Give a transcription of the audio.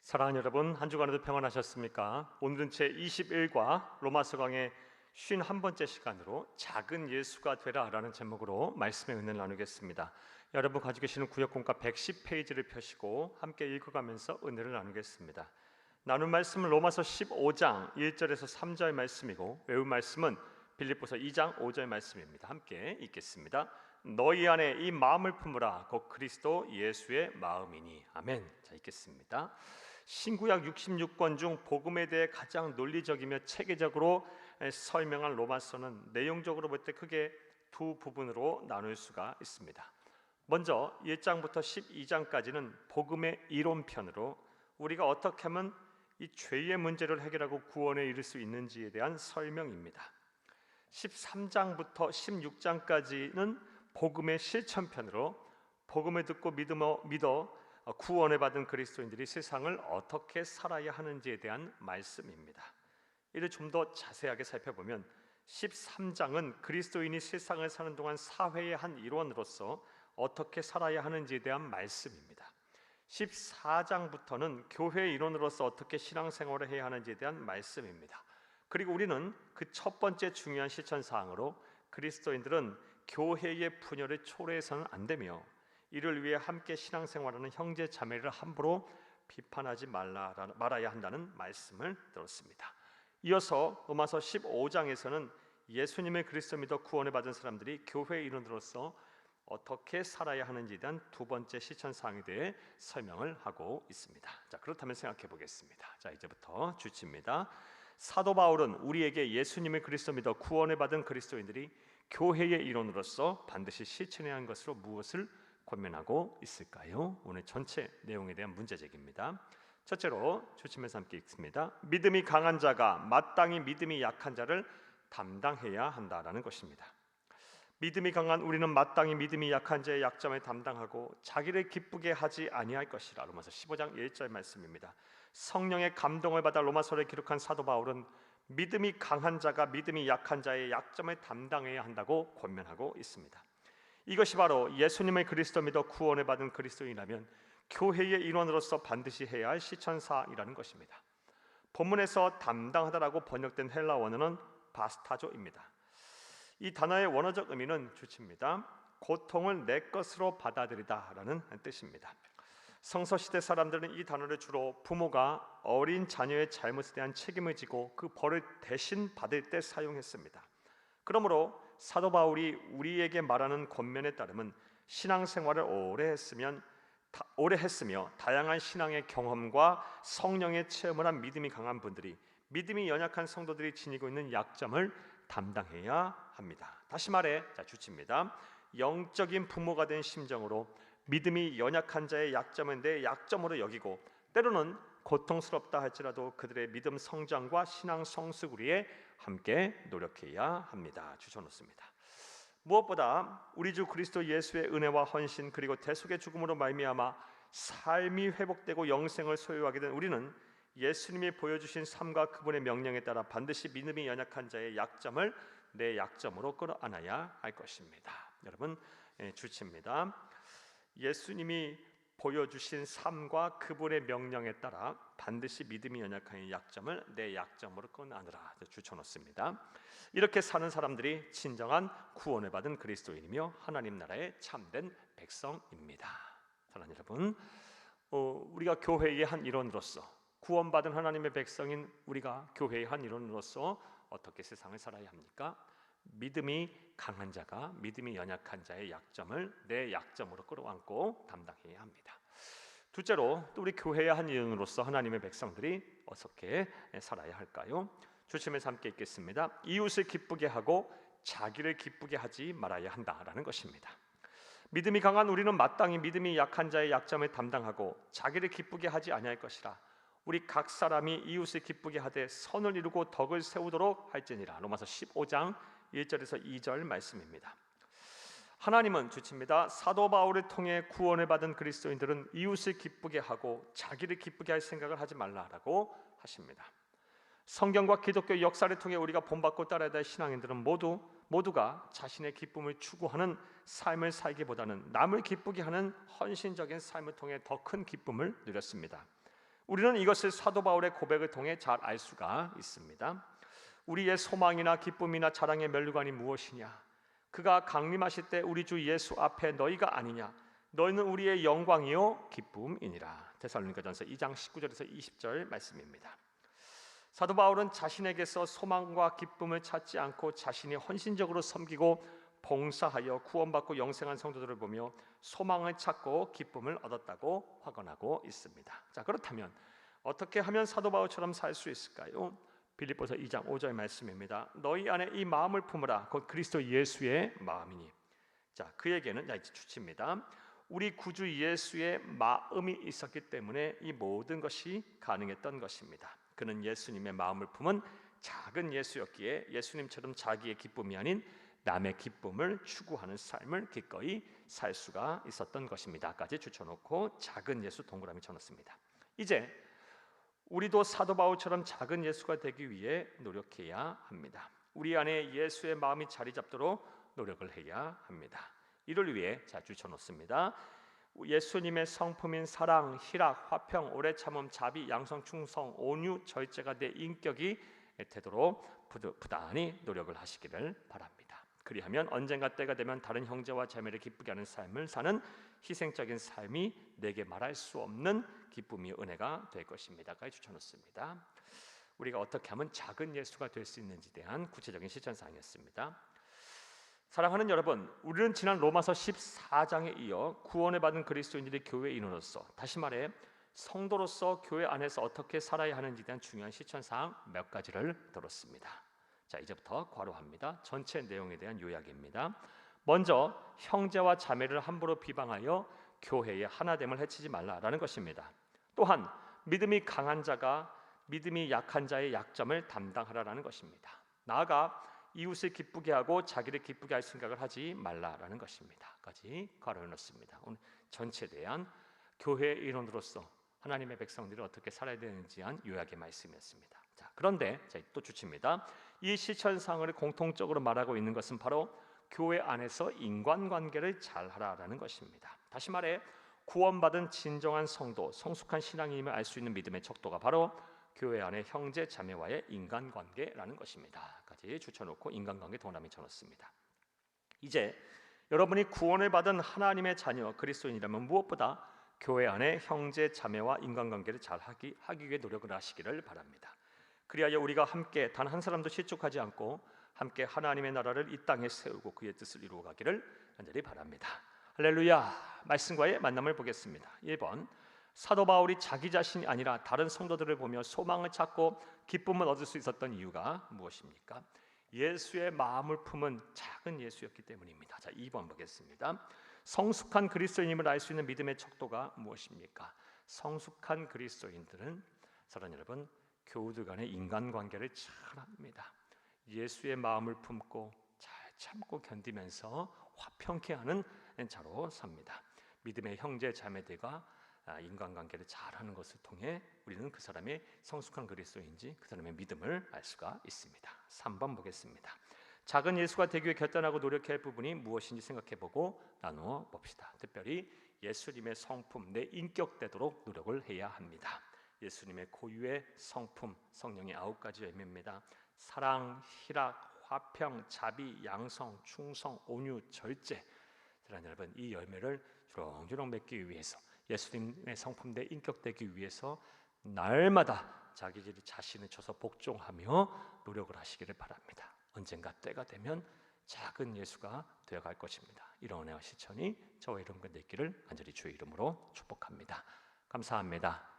사랑하는 여러분, 한 주간에도 평안하셨습니까? 오늘은 제21과 로마서 강의 51번째 시간으로 작은 예수가 되라라는 제목으로 말씀의 은혜를 나누겠습니다. 여러분 가지고 계시는 구역공과 110페이지를 펴시고 함께 읽어가면서 은혜를 나누겠습니다. 나눈 말씀은 로마서 15장 1절에서 3절 말씀이고 외운 말씀은 빌립보서 2장 5절 말씀입니다. 함께 읽겠습니다. 너희 안에 이 마음을 품으라 곧 그리스도 예수의 마음이니. 아멘. 자, 읽겠습니다. 신구약 66권 중 복음에 대해 가장 논리적이며 체계적으로 설명한 로마서는 내용적으로 볼 때 크게 두 부분으로 나눌 수가 있습니다. 먼저 1장부터 12장까지는 복음의 이론편으로 우리가 어떻게 하면 이 죄의 문제를 해결하고 구원에 이를 수 있는지에 대한 설명입니다. 13장부터 16장까지는 복음의 실천편으로 복음을 듣고 믿어 구원을 받은 그리스도인들이 세상을 어떻게 살아야 하는지에 대한 말씀입니다. 이를 좀 더 자세하게 살펴보면 13장은 그리스도인이 세상을 사는 동안 사회의 한 일원으로서 어떻게 살아야 하는지에 대한 말씀입니다. 14장부터는 교회의 일원으로서 어떻게 신앙생활을 해야 하는지에 대한 말씀입니다. 그리고 우리는 그 첫 번째 중요한 실천사항으로 그리스도인들은 교회의 분열을 초래해서는 안 되며 이를 위해 함께 신앙생활하는 형제 자매를 함부로 비판하지 말아야 한다는 말씀을 들었습니다. 이어서 로마서 15장에서는 예수님의 그리스도 믿어 구원을 받은 사람들이 교회의 일원으로서 어떻게 살아야 하는지에 대한 두 번째 실천사항에 대해 설명을 하고 있습니다. 자, 그렇다면 생각해 보겠습니다. 자, 이제부터 주치입니다. 사도 바울은 우리에게 예수님의 그리스도 믿어 구원을 받은 그리스도인들이 교회의 일원으로서 반드시 실천해야 하는 것으로 무엇을 권면하고 있을까요? 오늘 전체 내용에 대한 문제제기입니다. 첫째로 주침에서 함께 읽습니다. 믿음이 강한 자가 마땅히 믿음이 약한 자를 담당해야 한다라는 것입니다. 믿음이 강한 우리는 마땅히 믿음이 약한 자의 약점을 담당하고 자기를 기쁘게 하지 아니할 것이라. 로마서 15장 1절 말씀입니다. 성령의 감동을 받아 로마서를 기록한 사도 바울은 믿음이 강한 자가 믿음이 약한 자의 약점을 담당해야 한다고 권면하고 있습니다. 이것이 바로 예수님의 그리스도 믿어 구원을 받은 그리스도인이라면 교회의 일원으로서 반드시 해야 할 실천사항이라는 것입니다. 본문에서 담당하다라고 번역된 헬라 원어는 바스타조입니다. 이 단어의 원어적 의미는 주치입니다. 고통을 내 것으로 받아들이다라는 뜻입니다. 성서시대 사람들은 이 단어를 주로 부모가 어린 자녀의 잘못에 대한 책임을 지고 그 벌을 대신 받을 때 사용했습니다. 그러므로 사도 바울이 우리에게 말하는 권면에 따르면 신앙생활을 오래 했으며 다양한 신앙의 경험과 성령의 체험을 한 믿음이 강한 분들이 믿음이 연약한 성도들이 지니고 있는 약점을 담당해야 합니다. 다시 말해, 주치입니다. 영적인 부모가 된 심정으로 믿음이 연약한 자의 약점은 내 약점으로 여기고 때로는 고통스럽다 할지라도 그들의 믿음 성장과 신앙 성숙을 위해 함께 노력해야 합니다. 주셔놓습니다. 무엇보다 우리 주 그리스도 예수의 은혜와 헌신 그리고 대속의 죽음으로 말미암아 삶이 회복되고 영생을 소유하게 된 우리는 예수님이 보여주신 삶과 그분의 명령에 따라 반드시 믿음이 연약한 자의 약점을 내 약점으로 끌어안아야 할 것입니다. 여러분, 주치입니다. 예수님이 보여주신 삶과 그분의 명령에 따라 반드시 믿음이 연약한 약점을 내 약점으로 끌어안으라 주쳐놓습니다. 이렇게 사는 사람들이 진정한 구원을 받은 그리스도인이며 하나님 나라의 참된 백성입니다. 사랑하는 여러분, 우리가 교회의 한 일원으로서 구원받은 하나님의 백성인 우리가 교회의 한 일원으로서 어떻게 세상을 살아야 합니까? 믿음이 강한 자가 믿음이 연약한 자의 약점을 내 약점으로 끌어안고 담당해야 합니다. 둘째로 또 우리 교회의 한 일원으로서 하나님의 백성들이 어떻게 살아야 할까요? 주침에서 함께 읽겠습니다. 이웃을 기쁘게 하고 자기를 기쁘게 하지 말아야 한다라는 것입니다. 믿음이 강한 우리는 마땅히 믿음이 약한 자의 약점을 담당하고 자기를 기쁘게 하지 아니할 것이라. 우리 각 사람이 이웃을 기쁘게 하되 선을 이루고 덕을 세우도록 할지니라. 로마서 15장 1절에서 2절 말씀입니다. 하나님은 주칩니다. 사도 바울을 통해 구원을 받은 그리스도인들은 이웃을 기쁘게 하고 자기를 기쁘게 할 생각을 하지 말라라고 하십니다. 성경과 기독교 역사를 통해 우리가 본받고 따라야 될 신앙인들은 모두가 자신의 기쁨을 추구하는 삶을 살기보다는 남을 기쁘게 하는 헌신적인 삶을 통해 더 큰 기쁨을 누렸습니다. 우리는 이것을 사도 바울의 고백을 통해 잘 알 수가 있습니다. 우리의 소망이나 기쁨이나 자랑의 면류관이 무엇이냐? 그가 강림하실 때 우리 주 예수 앞에 너희가 아니냐? 너희는 우리의 영광이요 기쁨이니라. 데살로니가전서 2장 19절에서 20절 말씀입니다. 사도 바울은 자신에게서 소망과 기쁨을 찾지 않고 자신이 헌신적으로 섬기고 봉사하여 구원받고 영생한 성도들을 보며 소망을 찾고 기쁨을 얻었다고 확언하고 있습니다. 자, 그렇다면 어떻게 하면 사도 바울처럼 살 수 있을까요? 빌립보서 2장 5절 말씀입니다. 너희 안에 이 마음을 품으라. 곧 그리스도 예수의 마음이니. 자, 그에게는 이제 주치입니다. 우리 구주 예수의 마음이 있었기 때문에 이 모든 것이 가능했던 것입니다. 그는 예수님의 마음을 품은 작은 예수였기에 예수님처럼 자기의 기쁨이 아닌 남의 기쁨을 추구하는 삶을 기꺼이 살 수가 있었던 것입니다.까지 붙여놓고 작은 예수 동그라미 쳐놓습니다. 이제 우리도 사도 바울처럼 작은 예수가 되기 위해 노력해야 합니다. 우리 안에 예수의 마음이 자리 잡도록 노력을 해야 합니다. 이를 위해 자 붙여놓습니다. 예수님의 성품인 사랑, 희락, 화평, 오래 참음, 자비, 양성, 충성, 온유, 절제가 내 인격이 되도록 부단히 노력을 하시기를 바랍니다. 그리하면 언젠가 때가 되면 다른 형제와 자매를 기쁘게 하는 삶을 사는 희생적인 삶이 내게 말할 수 없는 기쁨이 은혜가 될 것입니다까지 추천했습니다. 우리가 어떻게 하면 작은 예수가 될 수 있는지에 대한 구체적인 실천사항이었습니다. 사랑하는 여러분, 우리는 지난 로마서 14장에 이어 구원을 받은 그리스도인들이 교회인으로서, 다시 말해 성도로서 교회 안에서 어떻게 살아야 하는지에 대한 중요한 실천사항 몇 가지를 들었습니다. 자, 이제부터 괄호합니다. 전체 내용에 대한 요약입니다. 먼저 형제와 자매를 함부로 비방하여 교회의 하나됨을 해치지 말라라는 것입니다. 또한 믿음이 강한 자가 믿음이 약한 자의 약점을 담당하라라는 것입니다. 나아가 이웃을 기쁘게 하고 자기를 기쁘게 할 생각을 하지 말라라는 것입니다.까지 괄호해 놓습니다. 오늘 전체에 대한 교회의 일원으로서 하나님의 백성들이 어떻게 살아야 되는지에 대한 요약의 말씀이었습니다. 자, 그런데 또 주칩니다. 이 실천사항을 공통적으로 말하고 있는 것은 바로 교회 안에서 인간관계를 잘하라라는 것입니다. 다시 말해 구원받은 진정한 성도, 성숙한 신앙임을 알 수 있는 믿음의 척도가 바로 교회 안의 형제 자매와의 인간관계라는 것입니다. 까지 붙여놓고 인간관계 동그라미 쳐놓습니다. 이제 여러분이 구원을 받은 하나님의 자녀 그리스도인이라면 무엇보다 교회 안의 형제 자매와 인간관계를 잘 하기 위해 노력을 하시기를 바랍니다. 그리하여 우리가 함께 단 한 사람도 실족하지 않고 함께 하나님의 나라를 이 땅에 세우고 그의 뜻을 이루어 가기를 간절히 바랍니다. 할렐루야. 말씀과의 만남을 보겠습니다. 1번, 사도 바울이 자기 자신이 아니라 다른 성도들을 보며 소망을 찾고 기쁨을 얻을 수 있었던 이유가 무엇입니까? 예수의 마음을 품은 작은 예수였기 때문입니다. 자, 2번 보겠습니다. 성숙한 그리스도인임을 알 수 있는 믿음의 척도가 무엇입니까? 성숙한 그리스도인들은 사랑하는 여러분, 교우들 간의 인간관계를 잘합니다. 예수의 마음을 품고 잘 참고 견디면서 화평케 하는 자로 삽니다. 믿음의 형제 자매들과 인간관계를 잘하는 것을 통해 우리는 그 사람의 성숙한 그리스도인지 그 사람의 믿음을 알 수가 있습니다. 3번 보겠습니다. 작은 예수가 되기 위해 결단하고 노력해야 할 부분이 무엇인지 생각해보고 나누어 봅시다. 특별히 예수님의 성품, 내 인격되도록 노력을 해야 합니다. 예수님의 고유의 성품, 성령의 9가지 열매입니다. 사랑, 희락, 화평, 자비, 양성, 충성, 온유, 절제. 여러분, 이 열매를 주렁주렁 맺기 위해서 예수님의 성품 내 인격되기 위해서 날마다 자기 자신을 쳐서 복종하며 노력을 하시기를 바랍니다. 언젠가 때가 되면 작은 예수가 되어갈 것입니다. 이런 은혜와 실천이 저와 여러분과 있기를 간절히 주의 이름으로 축복합니다. 감사합니다.